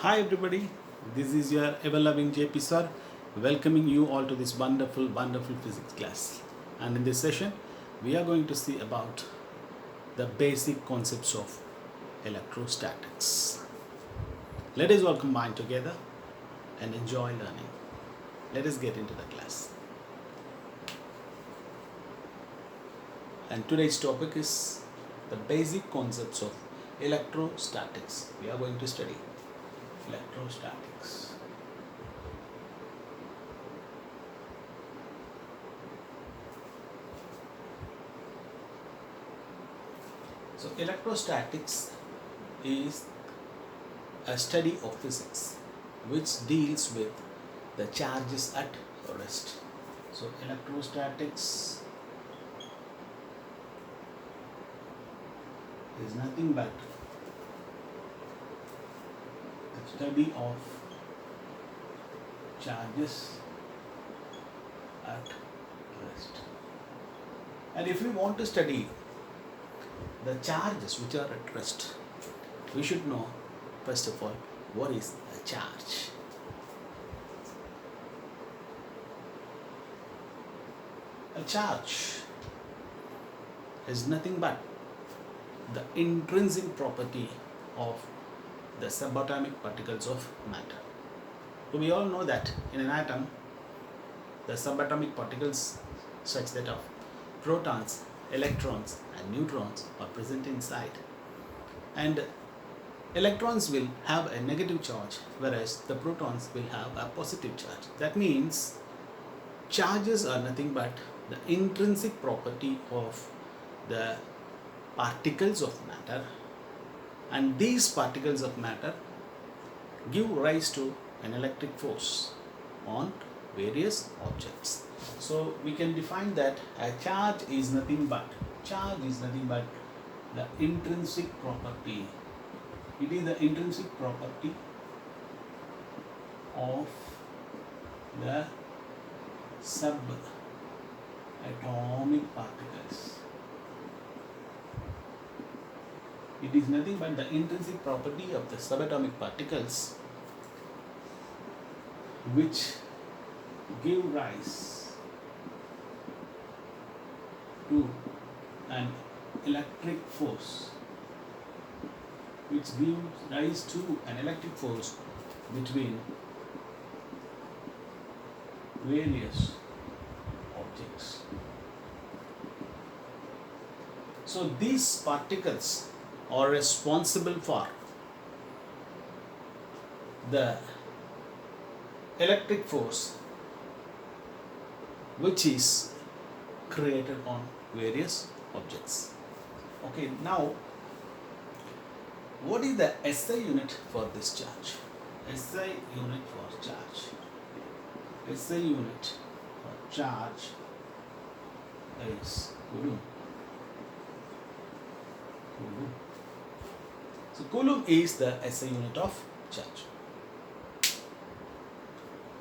Hi everybody, this is your ever-loving JP sir, welcoming you all to this wonderful physics class. And in this session, we are going to see about the basic concepts of electrostatics. Let us all combine together and enjoy learning. Let us get into the class. And today's topic is the basic concepts of electrostatics. We are going to study electrostatics. So electrostatics is a study of physics which deals with the charges at rest. So electrostatics is nothing but the study of charges at rest. And if we want to study the charges which are at rest, we should know first of all what is a charge. A charge is nothing but the intrinsic property of the subatomic particles of matter. So we all know that in an atom, the subatomic particles such that of protons, electrons and neutrons are present inside. And electrons will have a negative charge, whereas the protons will have a positive charge. That means charges are nothing but the intrinsic property of the particles of matter, and these particles of matter give rise to an electric force on various objects. So we can define that a charge is nothing but the intrinsic property. It is the intrinsic property of the subatomic particles. It is nothing but the intrinsic property of the subatomic particles which give rise to an electric force, between various objects. So these particles are responsible for the electric force which is created on various objects. Okay, now what is the SI unit for this charge? SI unit for charge. SI unit for charge is Coulomb. So Coulomb is the SI unit of charge.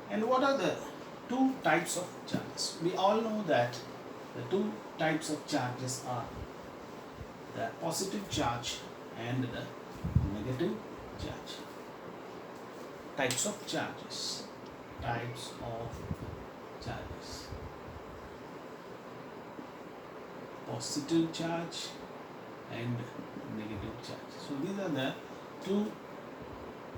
And what are the two types of charges? We all know that the two types of charges are the positive charge and the negative charge. Types of charges. Positive charge and negative charge. So these are the two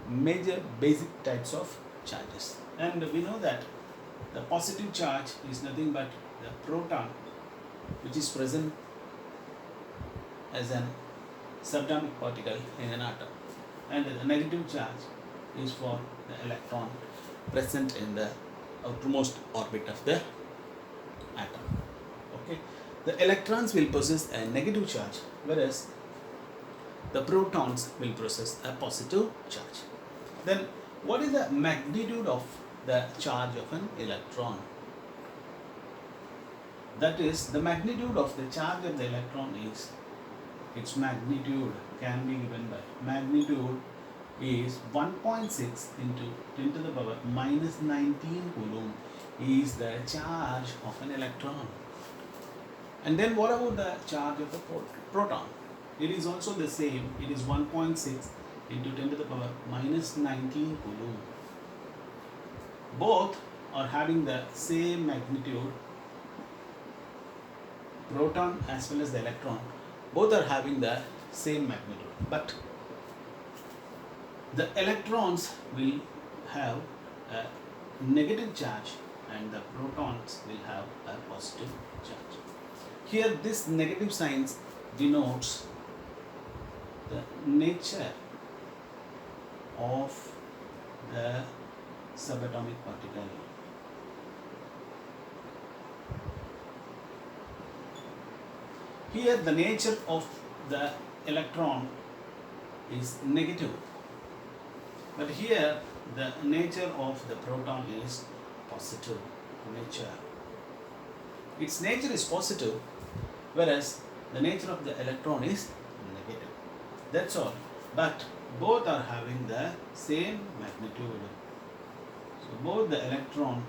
major basic types of charges. And we know that the positive charge is nothing but the proton which is present as an subatomic particle in an atom, and the negative charge is for the electron present in the outermost orbit of the atom. Okay, the electrons will possess a negative charge, whereas the protons will possess a positive charge. Then what is the magnitude of the charge of an electron? That is, the magnitude of the charge of the electron is, its magnitude can be given by, magnitude is 1.6 into 10 to the power minus 19 Coulomb is the charge of an electron. And then what about the charge of the proton? It is also the same, it is 1.6 into 10 to the power minus 19 coulomb. Both are having the same magnitude, proton as well as the electron, both are having the same magnitude, but the electrons will have a negative charge and the protons will have a positive charge. Here this negative sign denotes the nature of the subatomic particle. Here the nature of the electron is negative, but here the nature of the proton is positive nature. Its nature is positive, whereas the nature of the electron is negative. That's all. But both are having the same magnitude. So both the electron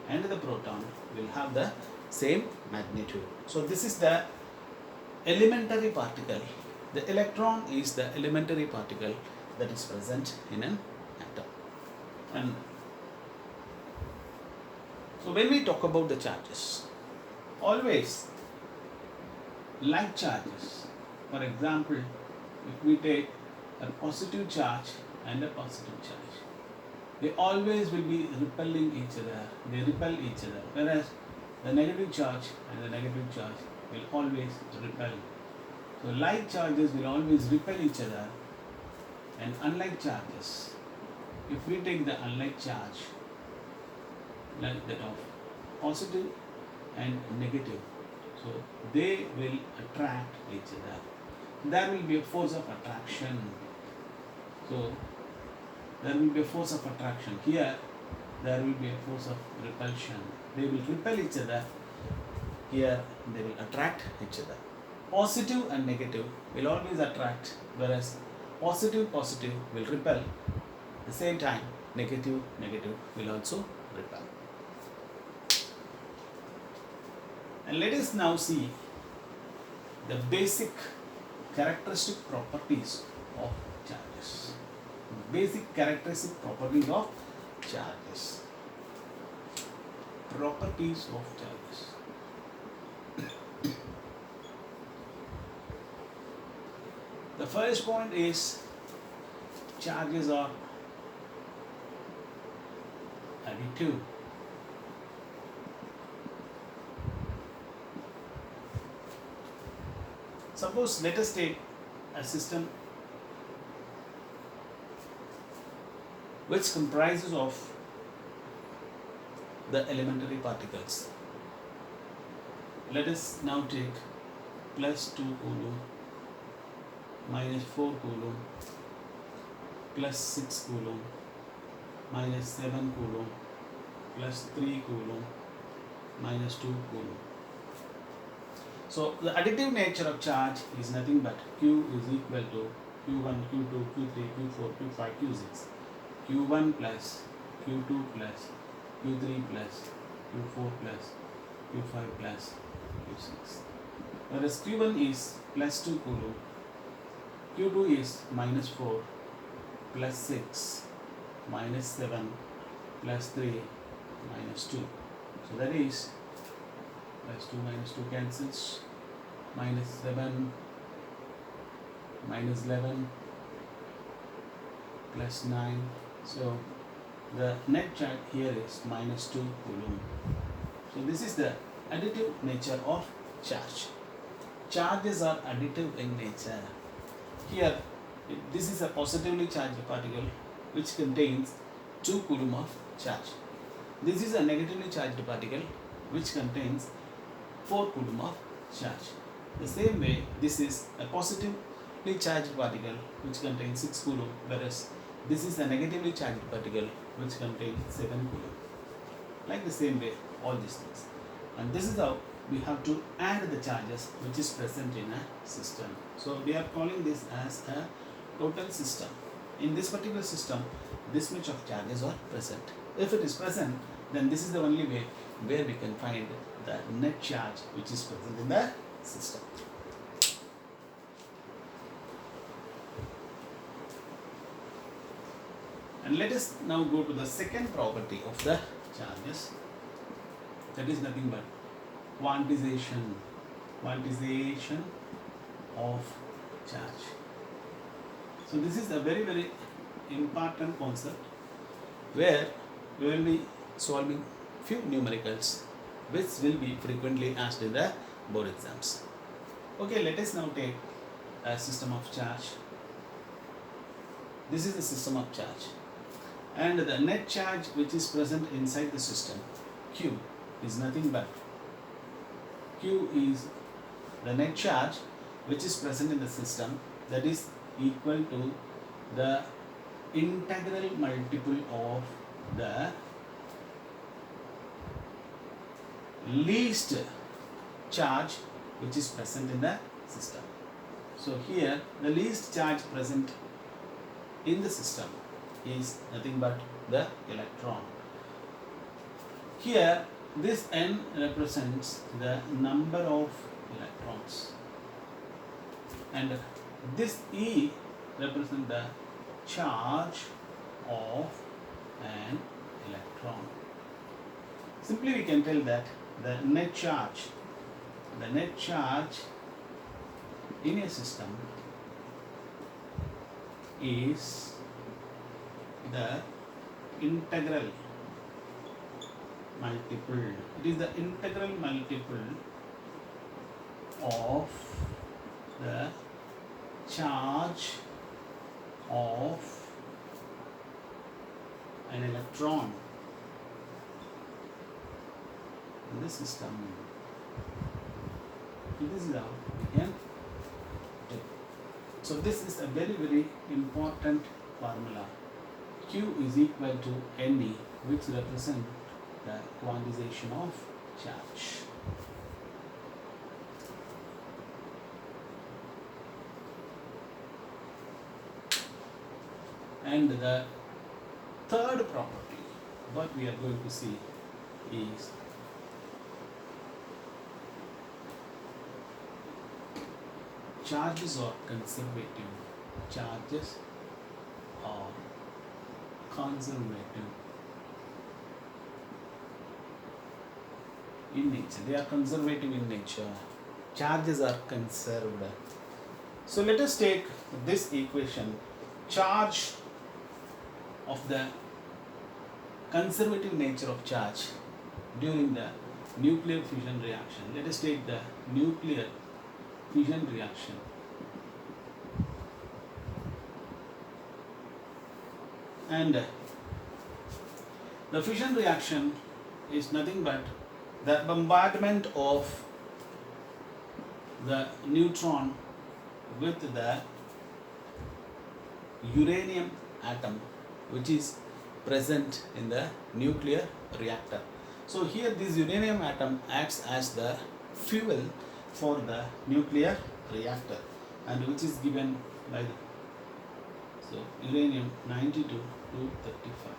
and the proton will have the same magnitude. So this is the elementary particle. The electron is the elementary particle that is present in an atom. And so when we talk about the charges, always like charges, for example, if we take a positive charge and a positive charge, they always will be repelling each other, they repel each other, whereas the negative charge and the negative charge will always repel. So like charges will always repel each other, and unlike charges, if we take the unlike charge, like that of positive and negative, so they will attract each other. There will be a force of attraction. So there will be a force of attraction. Here there will be a force of repulsion. They will repel each other. Here they will attract each other. Positive and negative will always attract, whereas positive will repel. At the same time, negative will also repel. And let us now see the basic characteristic properties of charges. Basic characteristic properties of charges. Properties of charges. The first point is charges are additive. Suppose let us take a system which comprises of the elementary particles. Let us now take plus 2 coulomb, minus 4 coulomb, plus 6 coulomb, minus 7 coulomb, plus 3 coulomb, minus 2 coulomb. So the additive nature of charge is nothing but Q is equal to Q1, Q2, Q3, Q4, Q5, Q6. Q1 plus Q2 plus Q3 plus Q4 plus Q5 plus Q6. Whereas Q1 is plus 2 coulomb, Q2 is minus 4, plus 6, minus 7, plus 3, minus 2. So that is plus 2 minus 2 cancels, minus 7, minus 11, plus 9. So the net charge here is minus 2 coulomb. So this is the additive nature of charge. Charges are additive in nature. Here this is a positively charged particle which contains 2 coulomb of charge. This is a negatively charged particle which contains 4 coulomb of charge. The same way, this is a positively charged particle which contains 6 coulomb, whereas this is a negatively charged particle which contains 7 coulomb. Like the same way, all these things. And this is how we have to add the charges which is present in a system. So we are calling this as a total system. In this particular system, this much of charges are present. If it is present, then this is the only way where we can find the net charge which is present in the system. And let us now go to the second property of the charges, that is nothing but quantization of charge. So this is a very very important concept where we will be solving few numericals which will be frequently asked in the board exams. Okay, let us now take a system of charge. This is the system of charge, and the net charge which is present inside the system, Q, is nothing but Q is the net charge which is present in the system, that is equal to the integral multiple of the least charge which is present in the system. So here the least charge present in the system is nothing but the electron. Here this N represents the number of electrons, and this E represents the charge of an electron. Simply we can tell that the net charge in a system is the integral multiple. It is the integral multiple of the charge of an electron in the system. This is how we can take. So this is a very very important formula. Q is equal to Ne, which represent the quantization of charge. And the third property what we are going to see is charges are conservative. Charges are conservative in nature. They are conservative in nature. Charges are conserved. So let us take this equation. Charge of the conservative nature of charge during the nuclear fusion reaction. Let us take the nuclear fusion reaction. And the fusion reaction is nothing but the bombardment of the neutron with the uranium atom which is present in the nuclear reactor. So here this uranium atom acts as the fuel for the nuclear reactor, and which is given by the uranium 92 to 35.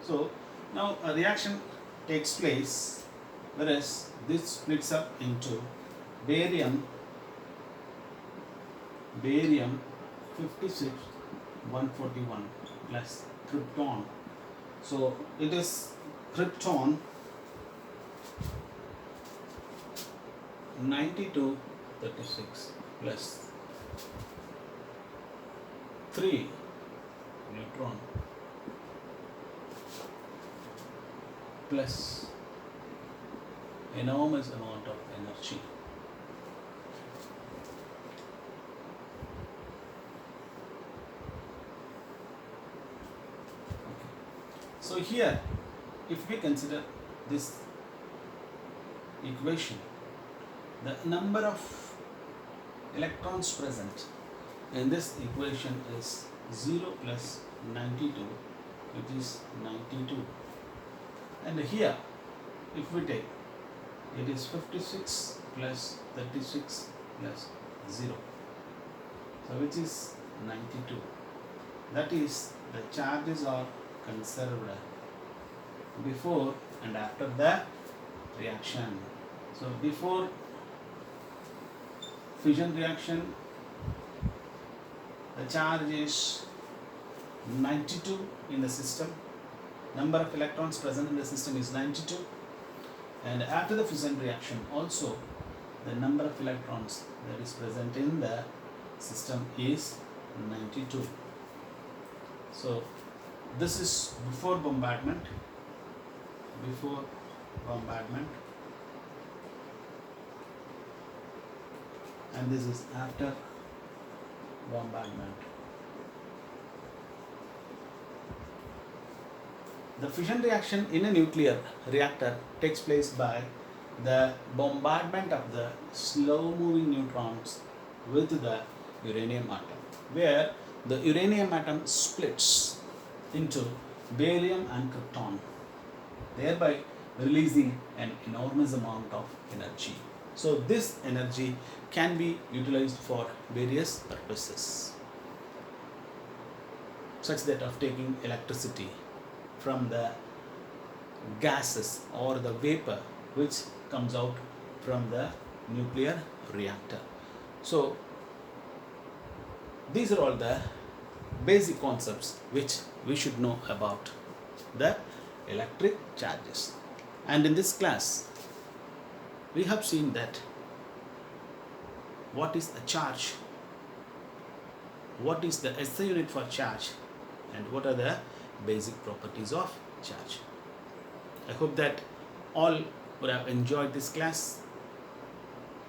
So now a reaction takes place, whereas this splits up into barium 56 141 plus krypton. So it is krypton 9236 plus 3 neutron plus enormous amount of energy. So here, if we consider this equation, the number of electrons present in this equation is 0 plus 92, which is 92. And here, if we take, it is 56 plus 36 plus 0, so which is 92. That is, the charges are conserved before and after the reaction. So before fusion reaction, the charge is 92 in the system. Number of electrons present in the system is 92, and after the fission reaction also the number of electrons that is present in the system is 92. So this is before bombardment, and this is after bombardment. The fission reaction in a nuclear reactor takes place by the bombardment of the slow moving neutrons with the uranium atom, where the uranium atom splits into barium and krypton, thereby releasing an enormous amount of energy. So this energy can be utilized for various purposes, such that of taking electricity from the gases or the vapor which comes out from the nuclear reactor. So these are all the basic concepts which we should know about the electric charges. And in this class we have seen that what is a charge, what is the SI unit for charge, and what are the basic properties of charge. I hope that all would have enjoyed this class,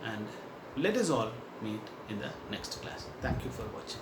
and let us all meet in the next class. Thank you for watching.